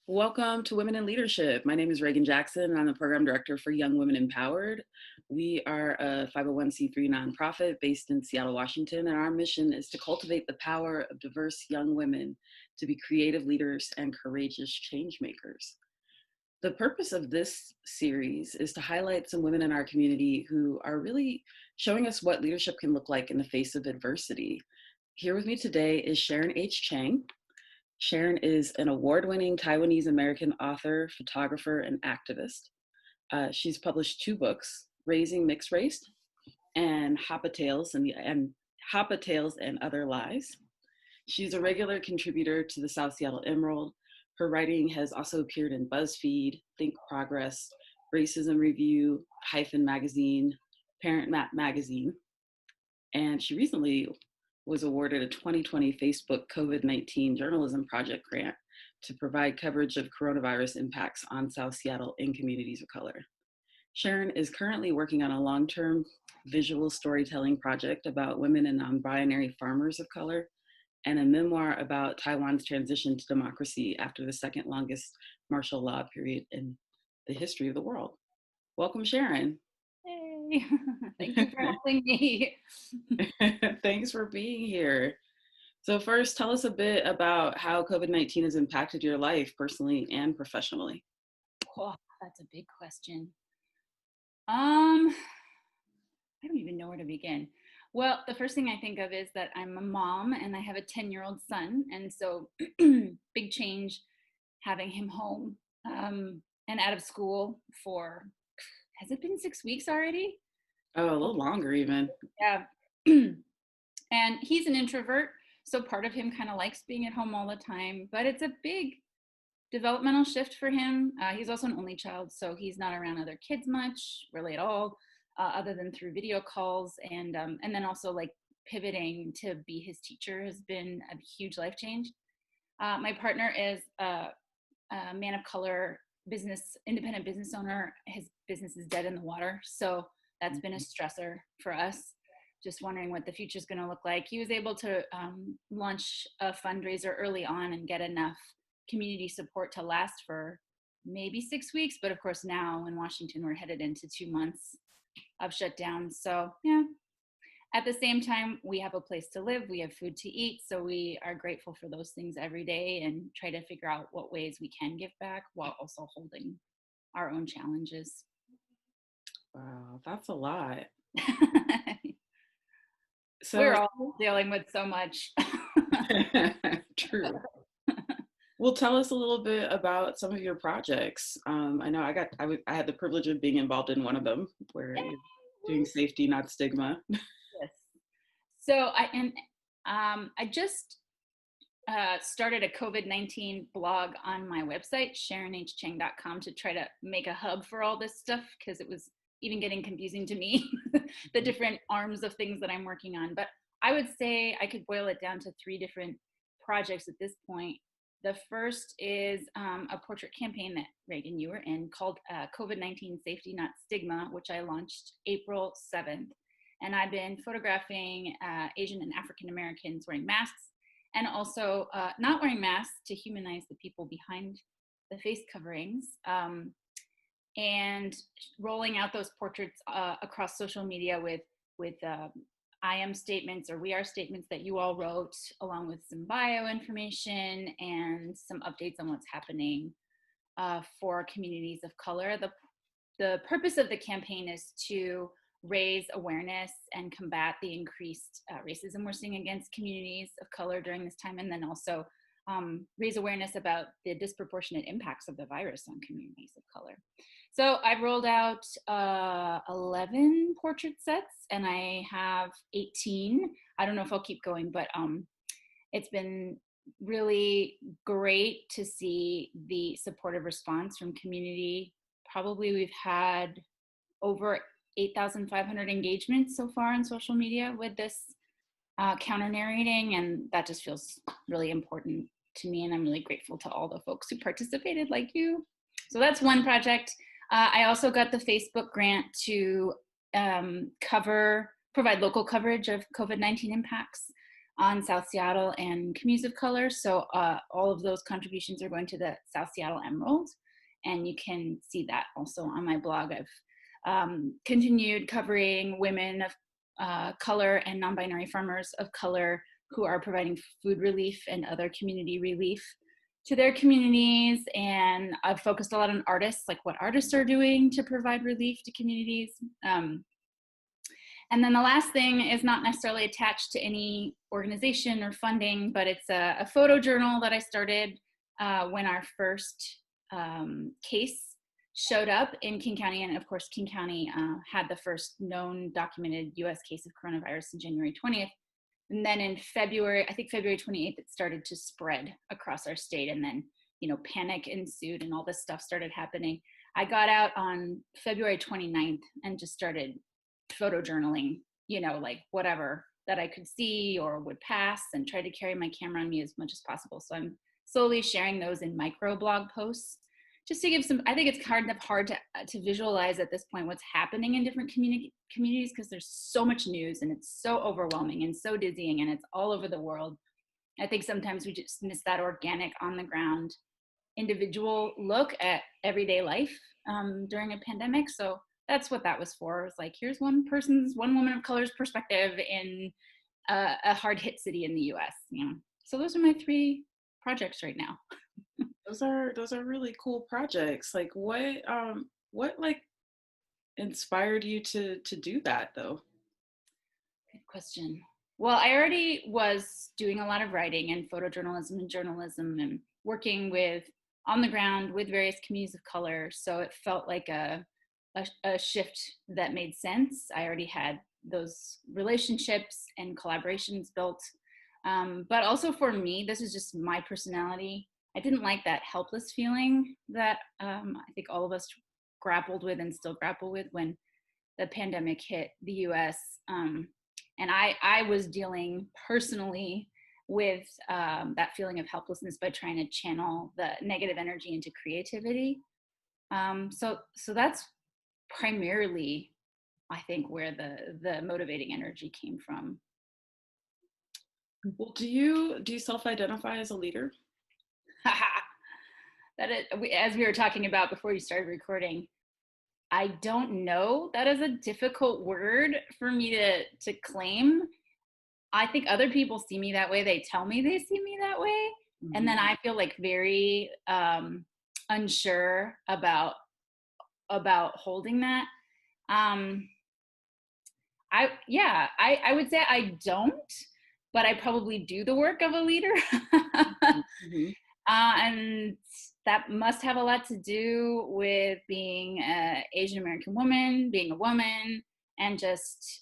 Welcome to Women in Leadership. My name is Reagan Jackson, and I'm the Program Director for Young Women Empowered. We are a 501c3 nonprofit based in Seattle, Washington, and our mission is to cultivate the power of diverse young women to be creative leaders and courageous change makers. The purpose of this series is to highlight some women in our community who are really showing us what leadership can look like in the face of adversity. Here with me today is Sharon H. Chang. Sharon is an award-winning Taiwanese American author, photographer, and activist. She's published 2 books, Raising Mixed Race and Hapa Tales and Other Lies. She's a regular contributor to the South Seattle Emerald. Her writing has also appeared in BuzzFeed, Think Progress, Racism Review, Hyphen Magazine, Parent Map Magazine, and she recently was awarded a 2020 Facebook COVID-19 Journalism Project grant to provide coverage of coronavirus impacts on South Seattle in communities of color. Sharon is currently working on a long-term visual storytelling project about women and non-binary farmers of color, and a memoir about Taiwan's transition to democracy after the second longest martial law period in the history of the world. Welcome, Sharon. Hey, thank you for having me. Thanks for being here. So first, tell us a bit about how COVID-19 has impacted your life personally and professionally. Oh, that's a big question. I don't even know where to begin. Well, the first thing I think of is that I'm a mom and I have a 10-year-old son. And so big change having him home and out of school for, has it been 6 weeks already? Oh, a little longer even. Yeah. And he's an introvert. So part of him kind of likes being at home all the time, but it's a big developmental shift for him. He's also an only child, so he's not around other kids much, really at all, other than through video calls. And then also like pivoting to be his teacher has been a huge life change. My partner is a man of color, independent business owner. His business is dead in the water, so that's been a stressor for us. Just wondering what the future is going to look like. He was able to launch a fundraiser early on and get enough community support to last for maybe 6 weeks. But of course, now in Washington, we're headed into 2 months of shutdown. So yeah, at the same time, we have a place to live. We have food to eat. So we are grateful for those things every day and try to figure out what ways we can give back while also holding our own challenges. Wow, that's a lot. So we're all dealing with so much. True. Well, tell us a little bit about some of your projects. I know I had the privilege of being involved in one of them, where you're doing safety, not stigma. Yes. So I just started a COVID-19 blog on my website, sharonhchang.com, to try to make a hub for all this stuff, because it was even getting confusing to me, the different arms of things that I'm working on. But I would say I could boil it down to 3 different projects at this point. The first is a portrait campaign that Reagan, you were in, called COVID-19 Safety Not Stigma, which I launched April 7th. And I've been photographing Asian and African Americans wearing masks, and also not wearing masks to humanize the people behind the face coverings, and rolling out those portraits across social media with I am statements or we are statements that you all wrote, along with some bio information and some updates on what's happening for communities of color. The purpose of the campaign is to raise awareness and combat the increased racism we're seeing against communities of color during this time, and then also raise awareness about the disproportionate impacts of the virus on communities of color. So I've rolled out 11 portrait sets, and I have 18. I don't know if I'll keep going, but it's been really great to see the supportive response from community. Probably we've had over 8,500 engagements so far on social media with this counter narrating, and that just feels really important to me, and I'm really grateful to all the folks who participated, like you. So that's one project. I also got the Facebook grant to provide local coverage of COVID-19 impacts on South Seattle and communities of color. So all of those contributions are going to the South Seattle Emerald. And you can see that also on my blog. I've continued covering women of color and non-binary farmers of color who are providing food relief and other community relief to their communities. And I've focused a lot on artists, like what artists are doing to provide relief to communities. And then the last thing is not necessarily attached to any organization or funding, but it's a photo journal that I started when our first case showed up in King County. And of course, King County had the first known documented US case of coronavirus on January 20th. And then in February, I think February 28th, it started to spread across our state. And then, panic ensued and all this stuff started happening. I got out on February 29th and just started photojournaling, like whatever that I could see or would pass, and try to carry my camera on me as much as possible. So I'm slowly sharing those in micro blog posts just to give some, I think it's hard to visualize at this point what's happening in different communities, because there's so much news and it's so overwhelming and so dizzying and it's all over the world. I think sometimes we just miss that organic, on the ground, individual look at everyday life during a pandemic. So that's what that was for. It was like, here's one woman of color's perspective in a hard hit city in the US. So those are my 3 projects right now. Those are really cool projects. Like what like inspired you to do that though? Good question. Well, I already was doing a lot of writing and photojournalism and journalism and working with on the ground with various communities of color. So it felt like a shift that made sense. I already had those relationships and collaborations built. But also for me, this is just my personality. I didn't like that helpless feeling that I think all of us grappled with and still grapple with when the pandemic hit the US. And I was dealing personally with that feeling of helplessness by trying to channel the negative energy into creativity. So that's primarily, I think, where the motivating energy came from. Well, do you self-identify as a leader? That is, as we were talking about before you started recording, I don't know. That is a difficult word for me to claim. I think other people see me that way. They tell me they see me that way. Mm-hmm. And then I feel like very unsure about holding that. I would say I don't, but I probably do the work of a leader. Mm-hmm. And that must have a lot to do with being an Asian American woman, being a woman, and just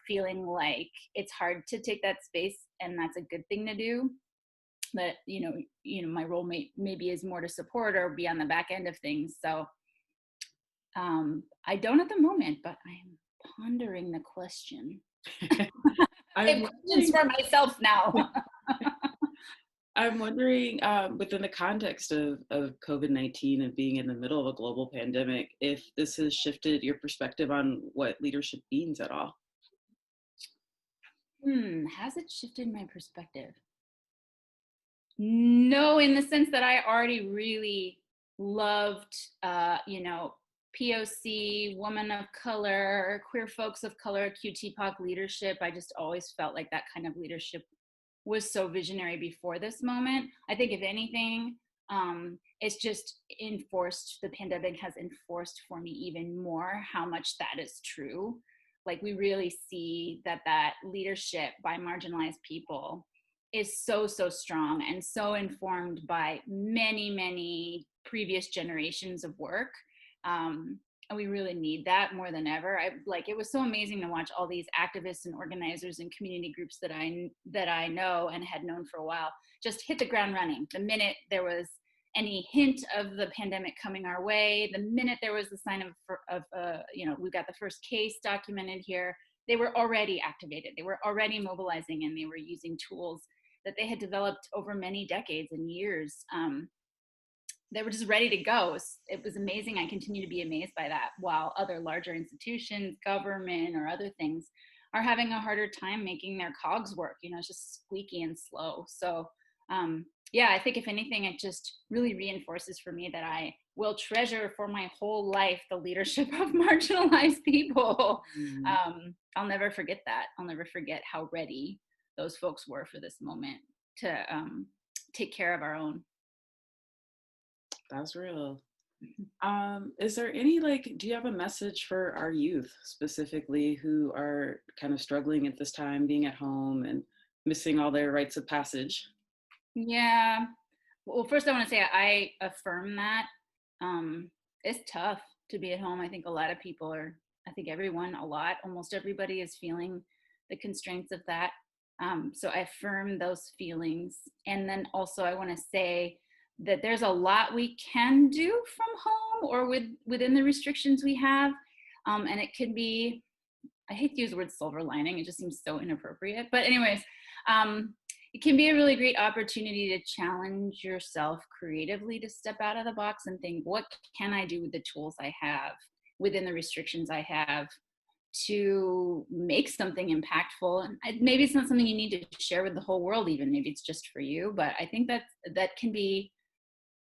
feeling like it's hard to take that space, and that's a good thing to do. But my role maybe is more to support or be on the back end of things. So I don't at the moment, but I'm pondering the question. I have questions for myself now. I'm wondering, within the context of COVID-19 and being in the middle of a global pandemic, if this has shifted your perspective on what leadership means at all? Has it shifted my perspective? No, in the sense that I already really loved, POC, women of color, queer folks of color, QTPOC leadership. I just always felt like that kind of leadership was so visionary before this moment. I think if anything, it's just the pandemic has enforced for me even more how much that is true. Like we really see that leadership by marginalized people is so strong and so informed by many, many previous generations of work. And we really need that more than ever. It was so amazing to watch all these activists and organizers and community groups that I know and had known for a while just hit the ground running. The minute there was any hint of the pandemic coming our way, the minute there was the sign of we've got the first case documented here, they were already activated. They were already mobilizing, and they were using tools that they had developed over many decades and years. They were just ready to go. It was amazing. I continue to be amazed by that, while other larger institutions, government, or other things are having a harder time making their cogs work. It's just squeaky and slow. So yeah, I think if anything, it just really reinforces for me that I will treasure for my whole life the leadership of marginalized people. Mm, I'll never forget that. I'll never forget how ready those folks were for this moment to take care of our own. that's real. Is there any do you have a message for our youth specifically who are kind of struggling at this time, being at home and missing all their rites of passage? Yeah. Well, first I want to say I affirm that. Um, it's tough to be at home. I think a lot of people are, I think everyone, almost everybody is feeling the constraints of that. So I affirm those feelings. And then also I want to say that there's a lot we can do from home or within the restrictions we have. And it can be, I hate to use the word silver lining, it just seems so inappropriate. But anyways, um, it can be a really great opportunity to challenge yourself creatively, to step out of the box and think, what can I do with the tools I have, within the restrictions I have, to make something impactful? And maybe it's not something you need to share with the whole world, even maybe it's just for you, but I think that can be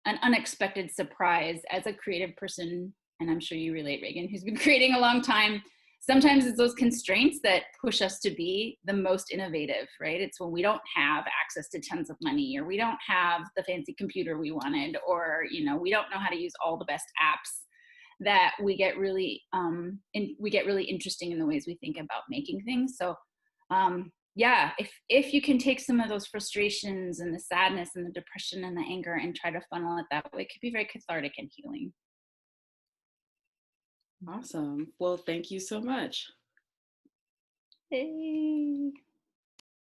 an unexpected surprise as a creative person. And I'm sure you relate, Reagan, who's been creating a long time. Sometimes it's those constraints that push us to be the most innovative, right? It's when we don't have access to tons of money, or we don't have the fancy computer we wanted, or we don't know how to use all the best apps, that we get really interesting in the ways we think about making things. So yeah, if you can take some of those frustrations and the sadness and the depression and the anger and try to funnel it that way, it could be very cathartic and healing. Awesome. Well, thank you so much. Hey.